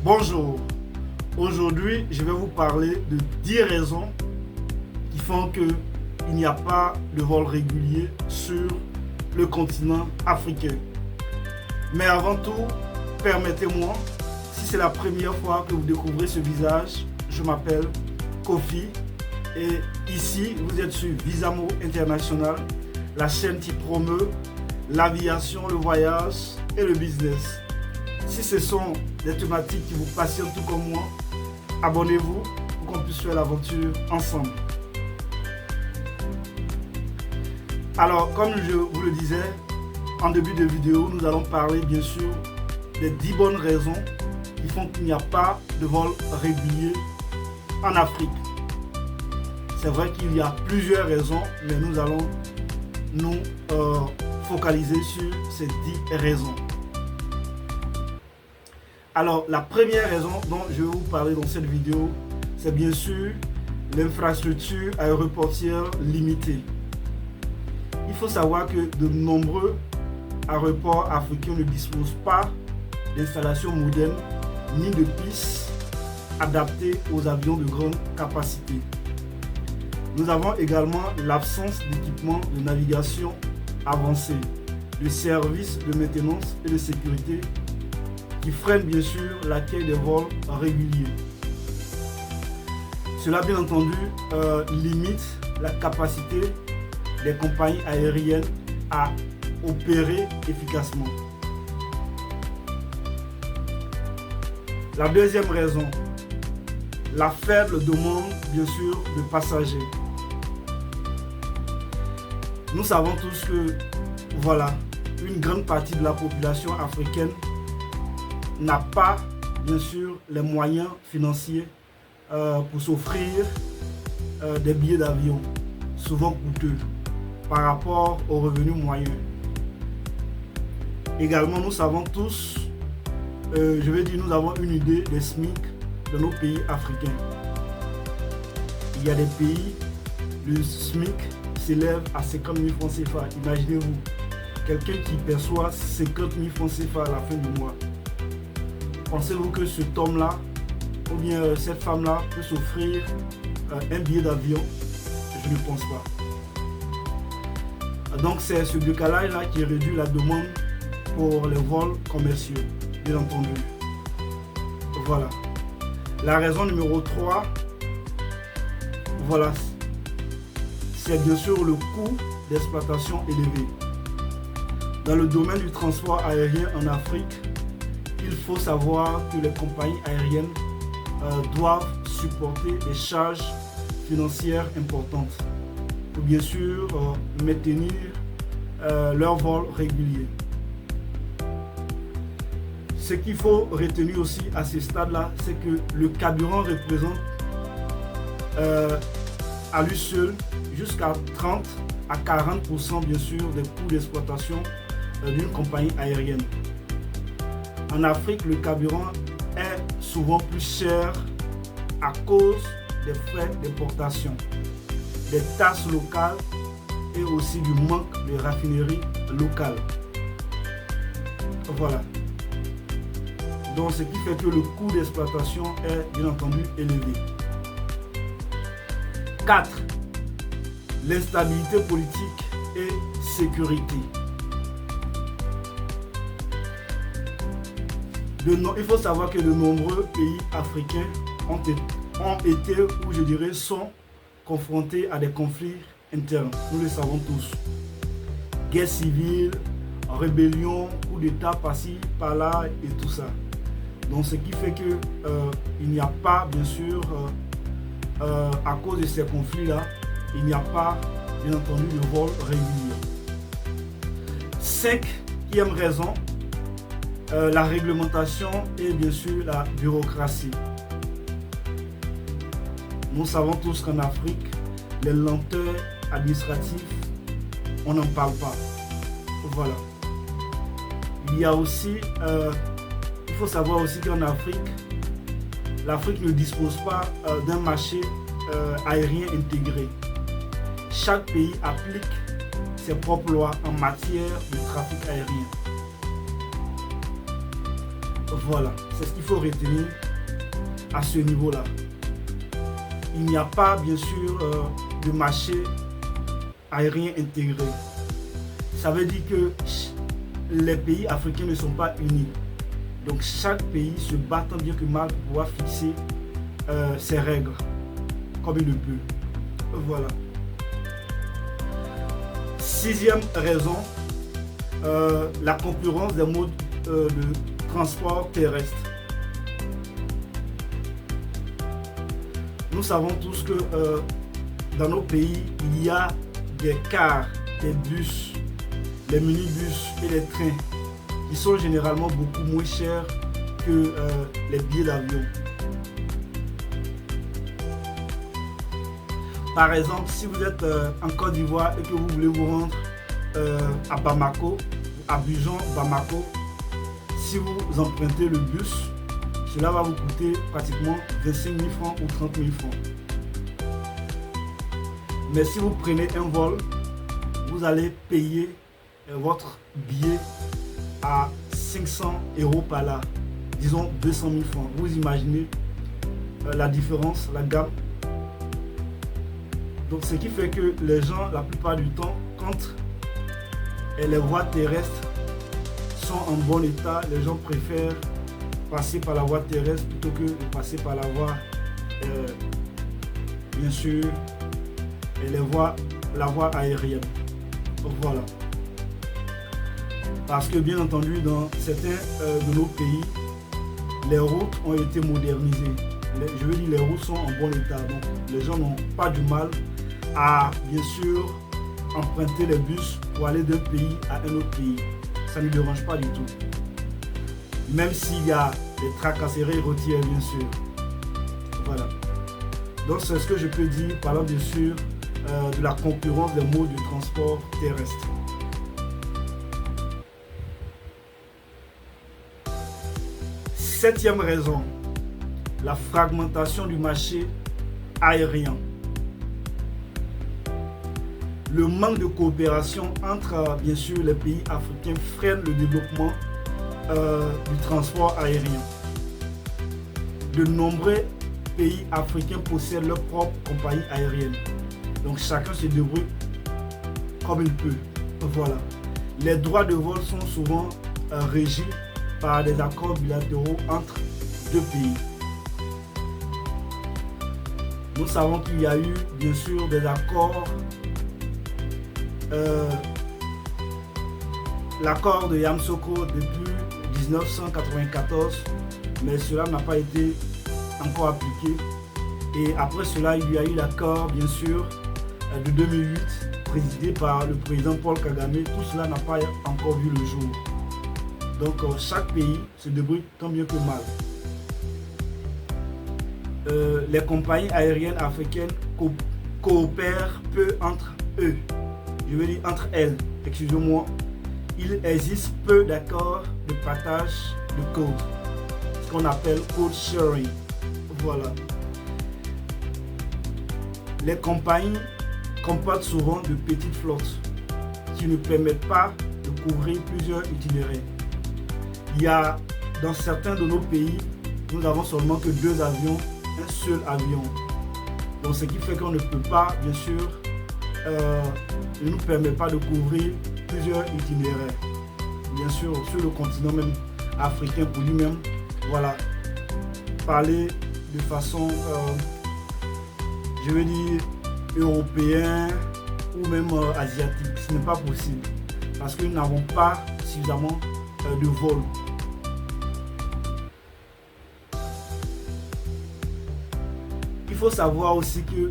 Bonjour, aujourd'hui je vais vous parler de 10 raisons qui font qu'il n'y a pas de vol régulier sur le continent africain. Mais avant tout, permettez-moi, si c'est la première fois que vous découvrez ce visage, je m'appelle Kofi et ici vous êtes sur Visamo International, la chaîne qui promeut l'aviation, le voyage et le business. Si ce sont des thématiques qui vous passionnent tout comme moi, abonnez-vous pour qu'on puisse faire l'aventure ensemble. Alors, comme je vous le disais en début de vidéo, nous allons parler bien sûr des 10 bonnes raisons qui font qu'il n'y a pas de vol régulier en Afrique. C'est vrai qu'il y a plusieurs raisons, mais nous allons nous focaliser sur ces 10 raisons. Alors, la première raison dont je vais vous parler dans cette vidéo, c'est bien sûr l'infrastructure aéroportuaire limitée. Il faut savoir que de nombreux aéroports africains ne disposent pas d'installations modernes ni de pistes adaptées aux avions de grande capacité. Nous avons également l'absence d'équipements de navigation avancés, de services de maintenance et de sécurité qui freinent bien sûr l'accueil des vols réguliers. Cela bien entendu limite la capacité des compagnies aériennes à opérer efficacement. La deuxième raison, la faible demande bien sûr de passagers. Nous savons tous que voilà, une grande partie de la population africaine n'a pas bien sûr les moyens financiers pour s'offrir des billets d'avion, souvent coûteux par rapport aux revenus moyens. Également, nous savons tous, nous avons une idée des SMIC de nos pays africains. Il y a des pays, le SMIC s'élève à 50 000 francs CFA. Imaginez-vous, quelqu'un qui perçoit 50 000 francs CFA à la fin du mois. Pensez-vous que cet homme-là, ou bien cette femme-là, peut s'offrir un billet d'avion? Je ne pense pas. Donc c'est ce décalage-là qui réduit la demande pour les vols commerciaux, bien entendu. Voilà. La raison numéro 3, voilà, c'est bien sûr le coût d'exploitation élevé. Dans le domaine du transport aérien en Afrique, il faut savoir que les compagnies aériennes doivent supporter des charges financières importantes pour bien sûr maintenir leur vol régulier. Ce qu'il faut retenir aussi à ce stade-là, c'est que le carburant représente à lui seul jusqu'à 30 à 40% bien sûr des coûts d'exploitation d'une compagnie aérienne. En Afrique, le carburant est souvent plus cher à cause des frais d'importation, des taxes locales et aussi du manque de raffineries locales. Voilà. Donc, ce qui fait que le coût d'exploitation est bien entendu élevé. 4. L'instabilité politique et sécurité. Il faut savoir que de nombreux pays africains ont été, ou je dirais, sont confrontés à des conflits internes. Nous le savons tous. Guerre civile, rébellion, coup d'État par-ci, par-là et tout ça. Donc ce qui fait que il n'y a pas, bien sûr, à cause de ces conflits-là, il n'y a pas, bien entendu, de vol régulier. 5e raison, la réglementation et bien sûr la bureaucratie. Nous savons tous qu'en Afrique, les lenteurs administratives, on n'en parle pas. Voilà. Il y a aussi, il faut savoir aussi qu'en Afrique, l'Afrique ne dispose pas d'un marché aérien intégré. Chaque pays applique ses propres lois en matière de trafic aérien. Voilà, c'est ce qu'il faut retenir à ce niveau-là. Il n'y a pas, bien sûr, de marché aérien intégré. Ça veut dire que les pays africains ne sont pas unis. Donc chaque pays se bat tant bien que mal pour pouvoir fixer ses règles comme il le peut. Voilà. Sixième raison, la concurrence des modes de transport terrestre. Nous savons tous que dans nos pays, il y a des cars, des bus, les minibus et les trains qui sont généralement beaucoup moins chers que les billets d'avion. Par exemple, si vous êtes en Côte d'Ivoire et que vous voulez vous rendre à Bamako, à Abidjan, Bamako, si vous empruntez le bus, cela va vous coûter pratiquement 25 000 francs ou 30 000 francs. Mais si vous prenez un vol, vous allez payer votre billet à 500 € par là, disons 200 000 francs. Vous imaginez la différence, la gamme. Donc ce qui fait que les gens, la plupart du temps, quand les voies terrestres sont en bon état, les gens préfèrent passer par la voie terrestre plutôt que de passer par la voie, bien sûr, la voie aérienne. Donc voilà. Parce que bien entendu, dans certains de nos pays, les routes ont été modernisées. Je veux dire, les routes sont en bon état. Donc les gens n'ont pas du mal à, bien sûr, emprunter les bus pour aller d'un pays à un autre pays. Ça ne dérange pas du tout. Même s'il y a des tracasseries routières, bien sûr. Voilà. Donc c'est ce que je peux dire, parlant bien sûr de la concurrence des modes de transport terrestre. Septième raison, la fragmentation du marché aérien. Le manque de coopération entre, bien sûr, les pays africains freine le développement du transport aérien. De nombreux pays africains possèdent leur propre compagnie aérienne. Donc chacun se débrouille comme il peut. Voilà. Les droits de vol sont souvent régis par des accords bilatéraux entre deux pays. Nous savons qu'il y a eu, bien sûr, des accords. L'accord de Yamoussoukro depuis 1994, mais cela n'a pas été encore appliqué. Et après cela, il y a eu l'accord, bien sûr, de 2008, présidé par le président Paul Kagame. Tout cela n'a pas encore vu le jour. Donc chaque pays se débrouille tant bien que mal. Les compagnies aériennes africaines coopèrent peu entre eux. Je veux dire entre elles, excusez-moi. Il existe peu d'accords de partage de code, ce qu'on appelle code sharing. Voilà. Les compagnies comportent souvent de petites flottes qui ne permettent pas de couvrir plusieurs itinéraires. Il y a dans certains de nos pays, nous n'avons seulement que 2 avions, un seul avion. Donc ce qui fait qu'on ne peut pas, bien sûr, ne nous permet pas de couvrir plusieurs itinéraires. Bien sûr, sur le continent même africain pour lui-même, voilà, parler de façon, je veux dire, européen ou même asiatique, ce n'est pas possible parce que nous n'avons pas suffisamment de vols. Il faut savoir aussi que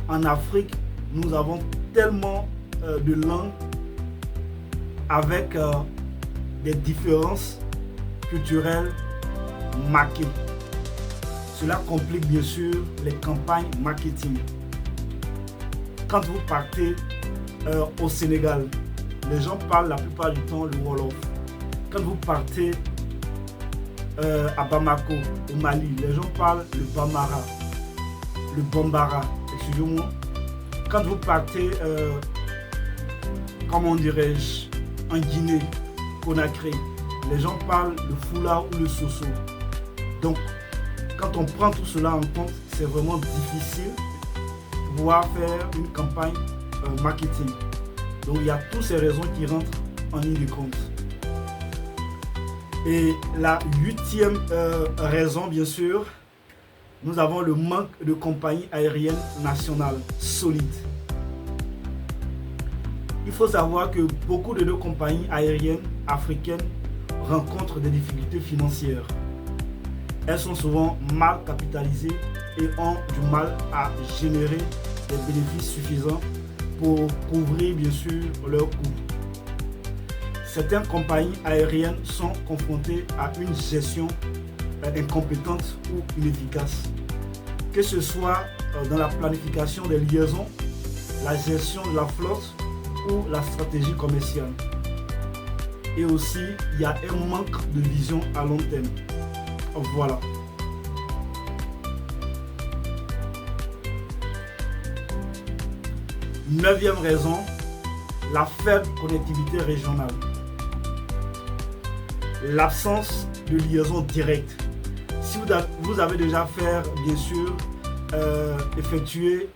en Afrique, nous avons tellement de langues avec des différences culturelles marquées. Cela complique bien sûr les campagnes marketing. Quand vous partez au Sénégal, les gens parlent la plupart du temps le Wolof. Quand vous partez à Bamako, au Mali, les gens parlent le Bambara, le Bambara, excusez-moi. Quand vous partez, comment dirais-je, en Guinée, Conakry, les gens parlent le foulard ou le soso. Donc, quand on prend tout cela en compte, c'est vraiment difficile de pouvoir faire une campagne marketing. Donc, il y a toutes ces raisons qui rentrent en ligne de compte. Et la 8e raison, bien sûr, nous avons le manque de compagnies aériennes nationales solides. Il faut savoir que beaucoup de nos compagnies aériennes africaines rencontrent des difficultés financières. Elles sont souvent mal capitalisées et ont du mal à générer des bénéfices suffisants pour couvrir bien sûr leurs coûts. Certaines compagnies aériennes sont confrontées à une gestion incompétente ou inefficace, que ce soit dans la planification des liaisons, la gestion de la flotte ou la stratégie commerciale. Et aussi, il y a un manque de vision à long terme. Voilà. Neuvième raison, la faible connectivité régionale. L'absence de liaison directe. Si vous avez déjà fait, bien sûr, effectuer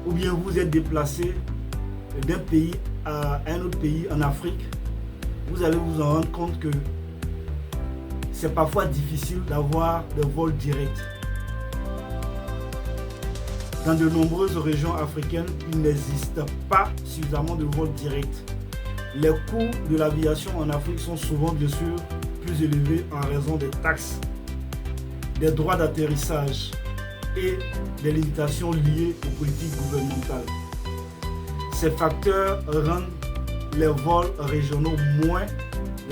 ou bien vous êtes déplacé d'un pays à un autre pays en Afrique, vous allez vous en rendre compte que c'est parfois difficile d'avoir des vols directs. Dans de nombreuses régions africaines, il n'existe pas suffisamment de vols directs. Les coûts de l'aviation en Afrique sont souvent bien sûr plus élevés en raison des taxes, des droits d'atterrissage et des limitations liées aux politiques gouvernementales. Ces facteurs rendent les vols régionaux moins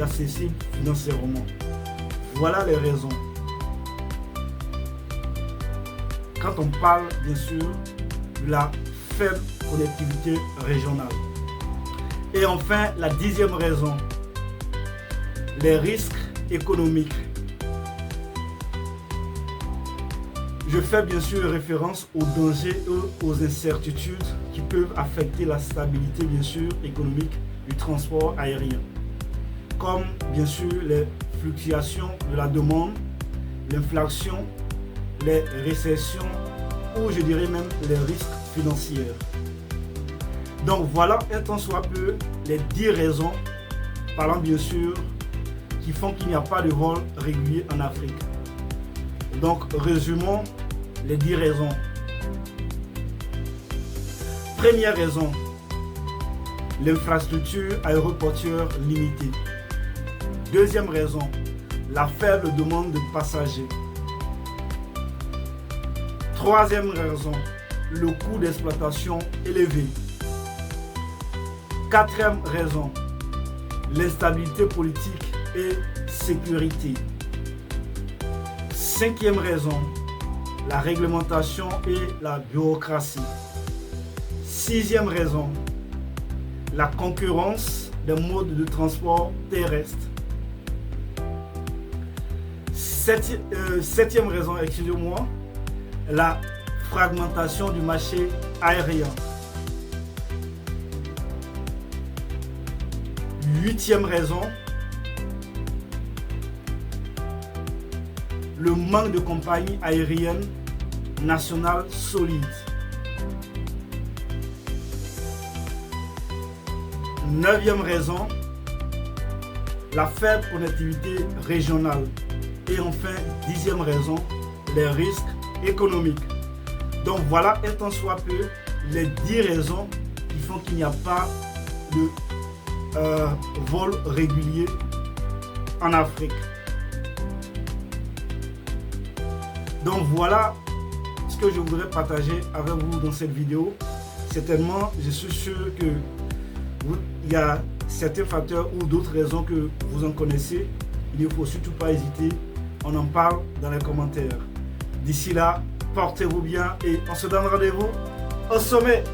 accessibles financièrement. Voilà les raisons. Quand on parle bien sûr de la faible connectivité régionale. Et enfin, la 10e raison, les risques économiques. Je fais bien sûr référence aux dangers et aux incertitudes qui peuvent affecter la stabilité bien sûr économique du transport aérien, comme bien sûr les fluctuations de la demande, l'inflation, les récessions ou je dirais même les risques financiers. Donc voilà un tant soit peu les 10 raisons, parlant bien sûr, qui font qu'il n'y a pas de vol régulier en Afrique. Donc résumons les 10 raisons. Première raison, l'infrastructure aéroportuaire limitée. Deuxième raison, la faible demande de passagers. Troisième raison, le coût d'exploitation élevé. Quatrième raison, l'instabilité politique et sécurité. Cinquième raison, la réglementation et la bureaucratie. Sixième raison, la concurrence des modes de transport terrestre. Septième raison, excusez-moi, la fragmentation du marché aérien. Huitième raison, le manque de compagnies aériennes nationales solides. Neuvième raison, la faible connectivité régionale. Et enfin, dixième raison, les risques économiques. Donc voilà un tant soit peu les 10 raisons qui font qu'il n'y a pas de vol régulier en Afrique. Donc voilà ce que je voudrais partager avec vous dans cette vidéo. Certainement, je suis sûr que il y a certains facteurs ou d'autres raisons que vous en connaissez. Il ne faut surtout pas hésiter. On en parle dans les commentaires. D'ici là, portez-vous bien et on se donne rendez-vous au sommet.